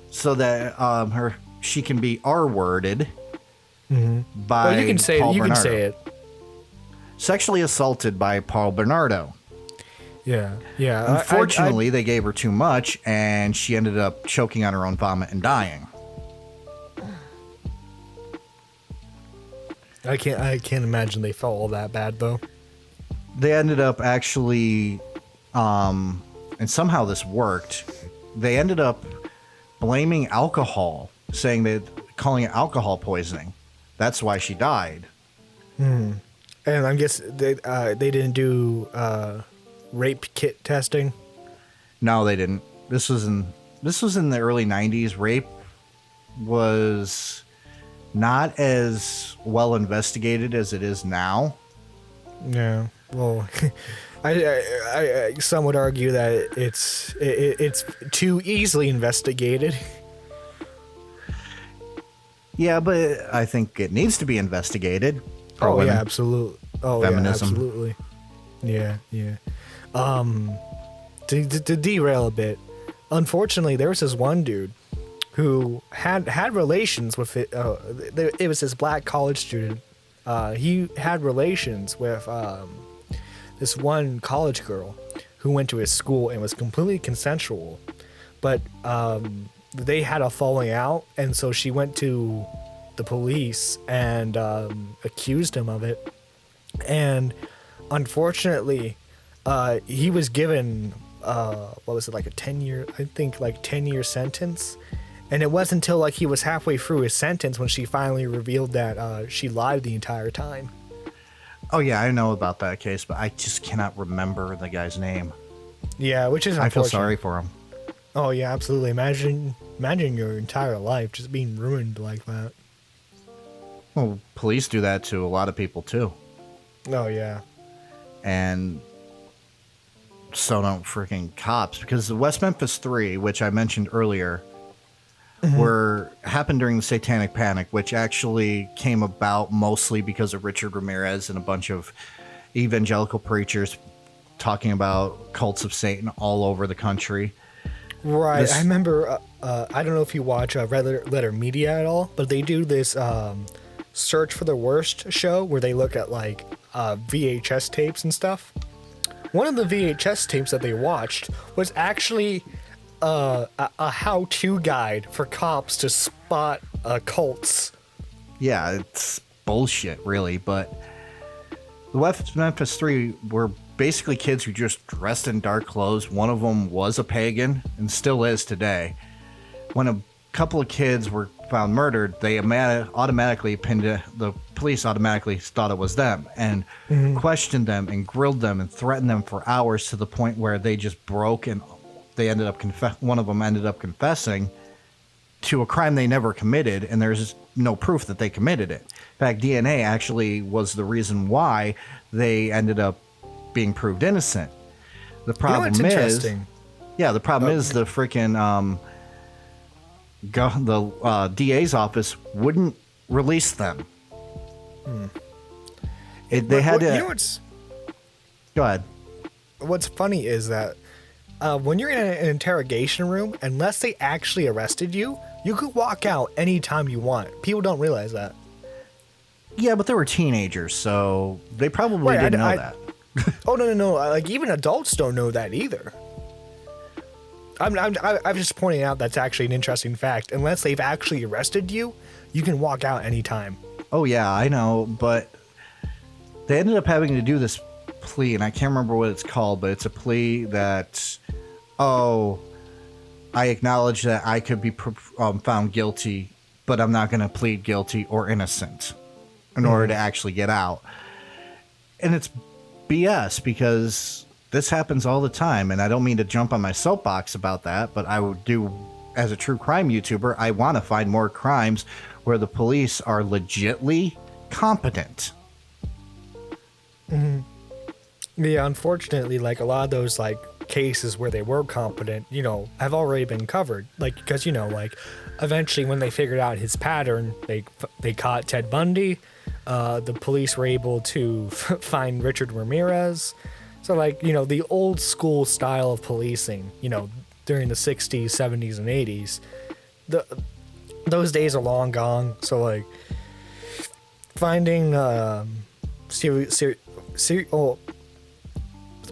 so that she can be R-worded by well, you can say Paul it. You Bernardo. can say it. Sexually assaulted by Paul Bernardo. Yeah. Unfortunately, they gave her too much, and she ended up choking on her own vomit and dying. I can't imagine they felt all that bad though. They ended up actually, and somehow this worked. They ended up blaming alcohol, saying that calling it alcohol poisoning. That's why she died. And I guess they didn't do rape kit testing. No, they didn't. This was in the early 90s. Rape was not as well investigated as it is now. Yeah. Well, I some would argue that it's too easily investigated. Yeah, but I think it needs to be investigated. Oh women. yeah, absolutely. Oh Feminism. yeah, absolutely. Yeah, yeah. To derail a bit, unfortunately, there was this one dude who had relations with it. It was this black college student. He had relations with this one college girl who went to his school and was completely consensual, but they had a falling out, and so she went to the police and accused him of it. And unfortunately, he was given what was it, like a 10-year, I think, like 10-year sentence. And it wasn't until like he was halfway through his sentence when she finally revealed that she lied the entire time. Oh yeah, I know about that case, but I just cannot remember the guy's name. Yeah, which is I unfortunate. feel sorry for him. Oh yeah, absolutely. Imagine your entire life just being ruined like that. Well, police do that to a lot of people too. Oh yeah. And so don't freaking cops, because the West Memphis 3, which I mentioned earlier, happened during the Satanic Panic, which actually came about mostly because of Richard Ramirez and a bunch of evangelical preachers talking about cults of Satan all over the country. Right. I remember, I don't know if you watch Red Letter Media at all, but they do this Search for the Worst show where they look at like VHS tapes and stuff. One of the VHS tapes that they watched was actually a how-to guide for cops to spot cults. Yeah, it's bullshit, really, but the West Memphis 3 were basically kids who just dressed in dark clothes. One of them was a pagan and still is today. When a couple of kids were found murdered, they automatically pinned it. The police automatically thought it was them and questioned them and grilled them and threatened them for hours, to the point where they just broke, and they ended up one of them ended up confessing to a crime they never committed, and there's no proof that they committed it. In fact, DNA actually was the reason why they ended up being proved innocent. The problem the problem is the freaking the DA's office wouldn't release them. They had to. You know Go ahead. what's funny is that when you're in an interrogation room, unless they actually arrested you, you could walk out anytime you want. People don't realize that. Yeah, but they were teenagers, so they probably didn't know that. Oh no! Like even adults don't know that either. I'm just pointing out that's actually an interesting fact. Unless they've actually arrested you, you can walk out anytime. Oh yeah, I know, but they ended up having to do this plea, and I can't remember what it's called, but it's a plea that, I acknowledge that I could be found guilty, but I'm not going to plead guilty or innocent in order to actually get out. And it's BS, because this happens all the time, and I don't mean to jump on my soapbox about that, but I would do, as a true crime YouTuber, I want to find more crimes where the police are legitly competent. Yeah, unfortunately, like a lot of those like cases where they were competent, have already been covered. Like, because like eventually when they figured out his pattern, they caught Ted Bundy. The police were able to find Richard Ramirez. So like, the old school style of policing, during the 60s, 70s, and 80s, those days are long gone. So like finding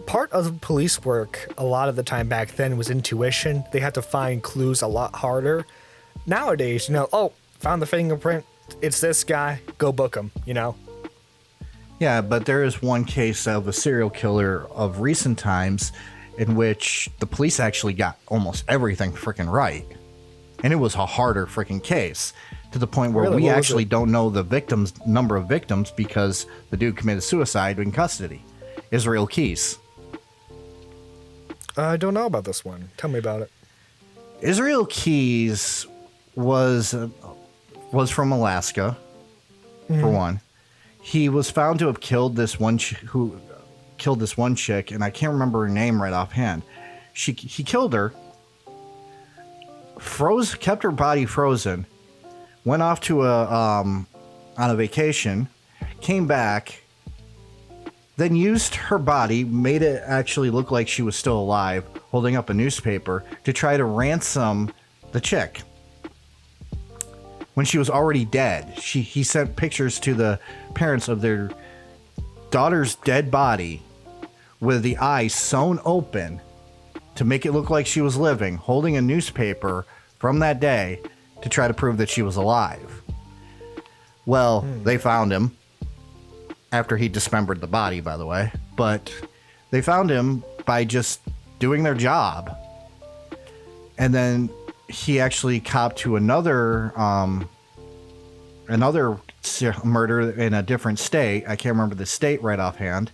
part of police work a lot of the time back then was intuition. They had to find clues a lot harder. Nowadays, found the fingerprint, it's this guy, go book him, Yeah, but there is one case of a serial killer of recent times in which the police actually got almost everything freaking right. And it was a harder freaking case to the point where Really? we What was actually it? don't know the number of victims because the dude committed suicide in custody. Israel Keys. I don't know about this one. Tell me about it. Israel Keys was from Alaska, for one. He was found to have killed this one chick, and I can't remember her name right offhand. He killed her, kept her body frozen, went off to on a vacation, came back, then used her body, made it actually look like she was still alive, holding up a newspaper to try to ransom the chick. When she was already dead, he sent pictures to the parents of their daughter's dead body with the eyes sewn open to make it look like she was living, holding a newspaper from that day to try to prove that she was alive. Well, they found him after he dismembered the body, by the way, but they found him by just doing their job. And then he actually copped to another murder in a different state. I can't remember the state right offhand.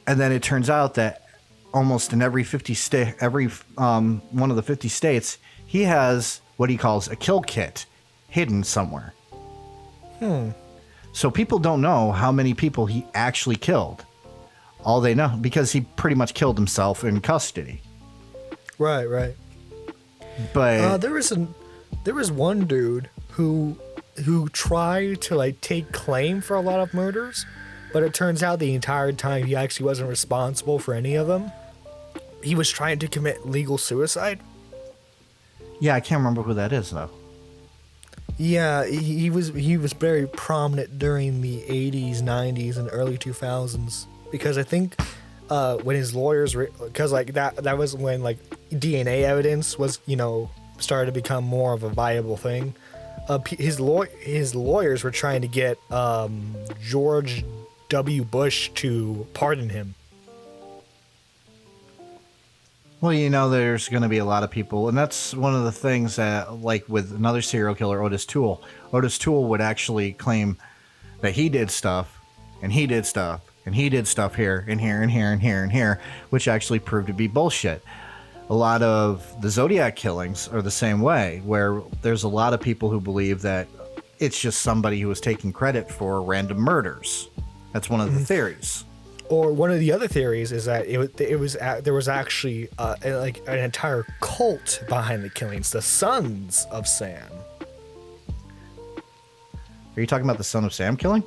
And then it turns out that almost in every one of the 50 states, he has what he calls a kill kit hidden somewhere. So people don't know how many people he actually killed. All they know, because he pretty much killed himself in custody. Right. But There was one dude who tried to like take claim for a lot of murders, but it turns out the entire time he actually wasn't responsible for any of them. He was trying to commit legal suicide. yeah, I can't remember who that is though. Yeah, he was very prominent during the 80s, 90s, and early 2000s because I think when his lawyers because like that was when like DNA evidence was started to become more of a viable thing. His lawyers were trying to get George W. Bush to pardon him. Well, there's going to be a lot of people, and that's one of the things that, like with another serial killer, Otis Toole. Otis Toole would actually claim that he did stuff, and he did stuff, and he did stuff here, and here, and here, and here, and here, which actually proved to be bullshit. A lot of the Zodiac killings are the same way, where there's a lot of people who believe that it's just somebody who was taking credit for random murders. That's one of the theories. Or one of the other theories is that there was actually like an entire cult behind the killings, the Sons of Sam. Are you talking about the Son of Sam killing?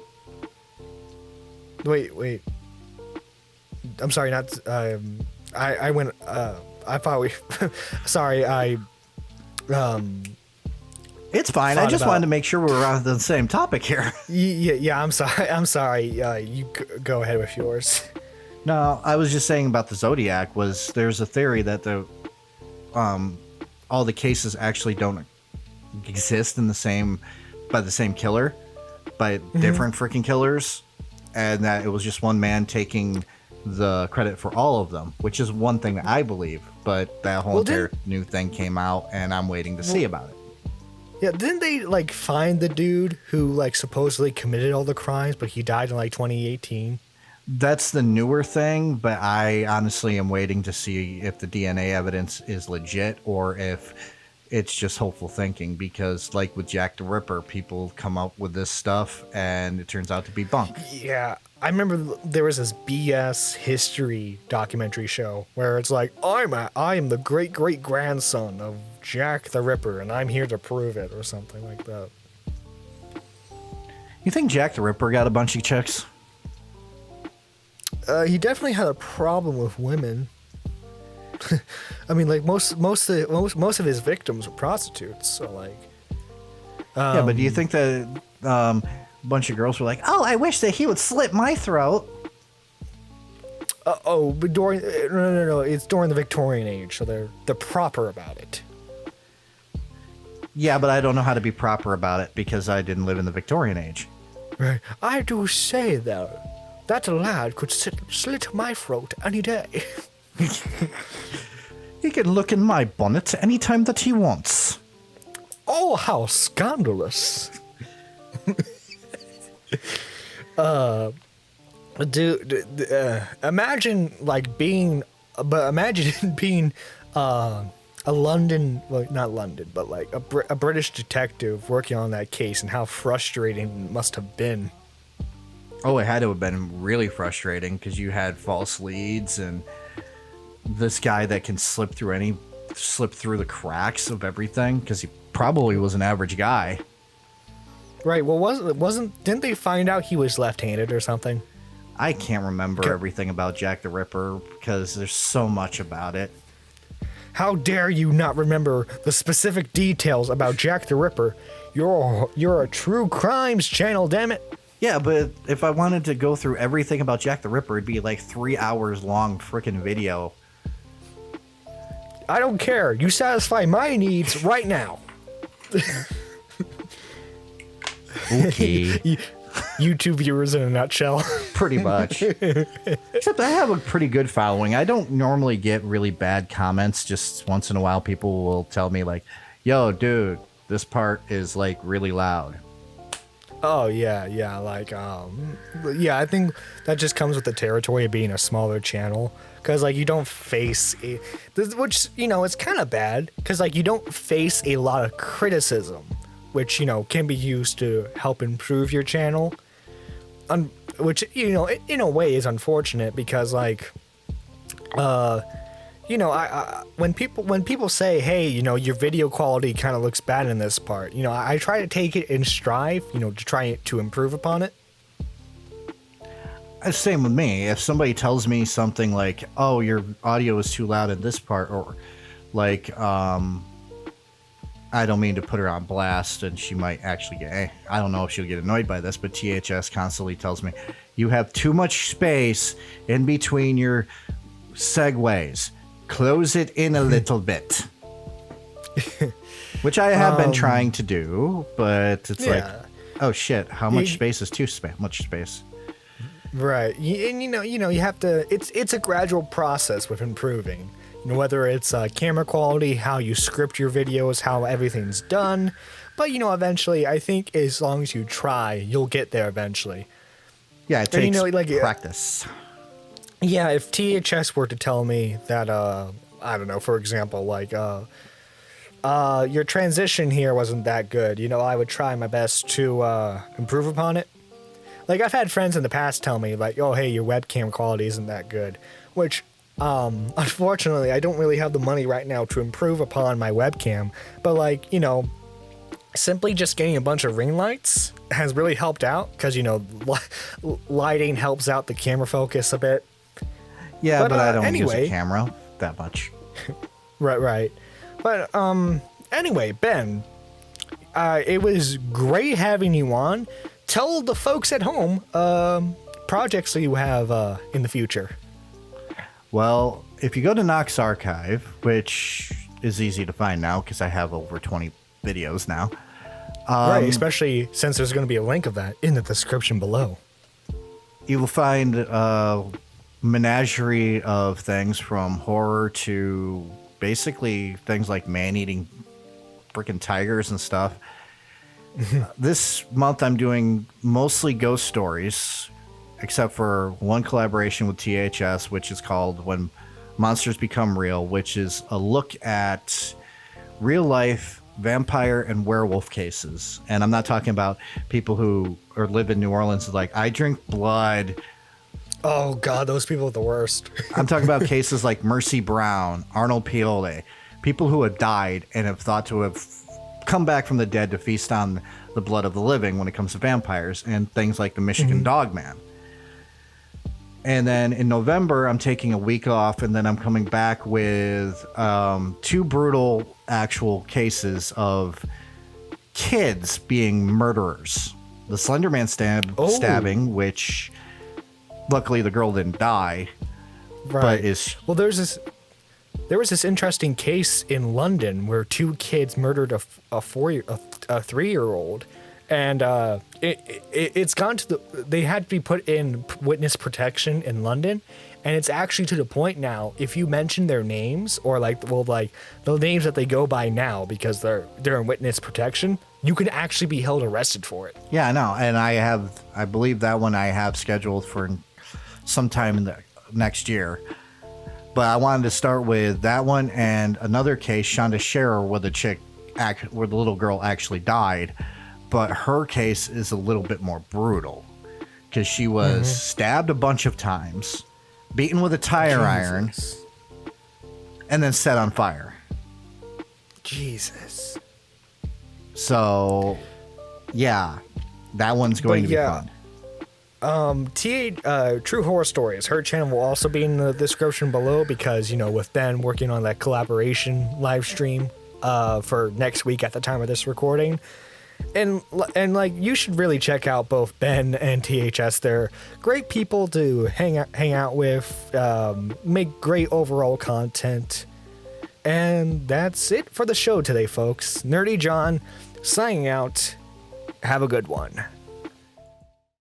Wait. I'm sorry, not. I went. I thought we. Sorry, I. It's fine. I just wanted to make sure we were on the same topic here. Yeah. I'm sorry. I'm sorry. You go ahead with yours. No, I was just saying about the Zodiac. There's a theory that all the cases actually don't exist by the same killer, by different freaking killers, and that it was just one man taking the credit for all of them, which is one thing that I believe. But that whole entire new thing came out, and I'm waiting to see about it. Yeah, didn't they like find the dude who like supposedly committed all the crimes, but he died in like 2018? That's the newer thing, but I honestly am waiting to see if the DNA evidence is legit or if it's just hopeful thinking, because like with Jack the Ripper, people come up with this stuff and it turns out to be bunk. Yeah, I remember there was this BS history documentary show where it's like, I am the great grandson of Jack the Ripper, and I'm here to prove it, or something like that. You think Jack the Ripper got a bunch of chicks? He definitely had a problem with women. I mean, like most of his victims were prostitutes, so like. Yeah, but do you think that a bunch of girls were like, "Oh, I wish that he would slit my throat"? But during no, it's during the Victorian age, so they're proper about it. Yeah, but I don't know how to be proper about it because I didn't live in the Victorian age. Right. I do say though, that lad could slit my throat any day. He can look in my bonnet anytime that he wants. Oh, how scandalous. Imagine like being, but imagine being a London, well, not London, but like a British detective working on that case, and how frustrating it must have been. Oh, it had to have been really frustrating because you had false leads and this guy that can slip through the cracks of everything because he probably was an average guy. Right. Well, didn't they find out he was left-handed or something? I can't remember everything about Jack the Ripper because there's so much about it. How dare you not remember the specific details about Jack the Ripper? You're a true crimes channel, damn it. Yeah, but if I wanted to go through everything about Jack the Ripper, it'd be like 3 hours long freaking video. I don't care. You satisfy my needs right now. Okay. YouTube viewers in a nutshell. Pretty much. Except I have a pretty good following. I don't normally get really bad comments. Just once in a while, people will tell me like, yo, dude, this part is like really loud. Oh, yeah. Yeah, I think that just comes with the territory of being a smaller channel. Because, like, you don't face which, you know, it's kind of bad. Because, like, you don't face a lot of criticism, which, you know, can be used to help improve your channel. Which, you know, in a way is unfortunate because, like, you know, when people say, hey, you know, your video quality kind of looks bad in this part, you know, I try to take it and strive, you know, to try to improve upon it. Same with me. If somebody tells me something like, oh, your audio is too loud in this part, or like, I don't mean to put her on blast, and she might actually get, I don't know if she'll get annoyed by this, but THS constantly tells me, you have too much space in between your segues. Close it in a little bit. Which I have been trying to do, but it's like, oh shit, how much space is too much space? Right. And you know, you have to, it's a gradual process with improving. You know, whether it's camera quality, how you script your videos, how everything's done. But, you know, eventually, I think as long as you try, you'll get there eventually. Yeah, it takes you know, like, practice. Yeah, if THS were to tell me that, I don't know, for example, like, your transition here wasn't that good, you know, I would try my best to improve upon it. Like, I've had friends in the past tell me, like, oh, hey, your webcam quality isn't that good, which, unfortunately, I don't really have the money right now to improve upon my webcam, but, like, you know, simply just getting a bunch of ring lights has really helped out, because, you know, lighting helps out the camera focus a bit. Yeah, but I don't use a camera that much. Right. But, anyway, Ben, it was great having you on. Tell the folks at home projects that you have in the future. Well, if you go to Nox Archive, which is easy to find now because I have over 20 videos now. Right, especially since there's going to be a link of that in the description below. You will find a menagerie of things from horror to basically things like man-eating freaking tigers and stuff. This month I'm doing mostly ghost stories, except for one collaboration with THS, which is called When Monsters Become Real, which is a look at real-life vampire and werewolf cases. And I'm not talking about people who live in New Orleans like, I drink blood. Oh, God, those people are the worst. I'm talking about cases like Mercy Brown, Arnold Piole, people who have died and have thought to have come back from the dead to feast on the blood of the living when it comes to vampires, and things like the Michigan Dog Man. And then in November, I'm taking a week off, and then I'm coming back with 2 brutal actual cases of kids being murderers. The Slenderman stabbing, which luckily the girl didn't die, right. But well, there was this interesting case in London where 2 kids murdered a 3-year-old, and it's gone to they had to be put in witness protection in London, and it's actually to the point now, if you mention their names or like the names that they go by now because they're in witness protection, you can actually be held arrested for it. Yeah, I know. And I believe that one I have scheduled for sometime in the next year. But I wanted to start with that one and another case, Shonda Scherer, where where the little girl actually died. But her case is a little bit more brutal because she was stabbed a bunch of times, beaten with a tire iron, and then set on fire. Jesus. So, yeah, that one's going to be fun. True Horror Stories, her channel will also be in the description below because, you know, with Ben working on that collaboration live stream for next week at the time of this recording. And like, you should really check out both Ben and THS. They're great people to hang out with, make great overall content. And that's it for the show today, folks. Nerdy John signing out. Have a good one.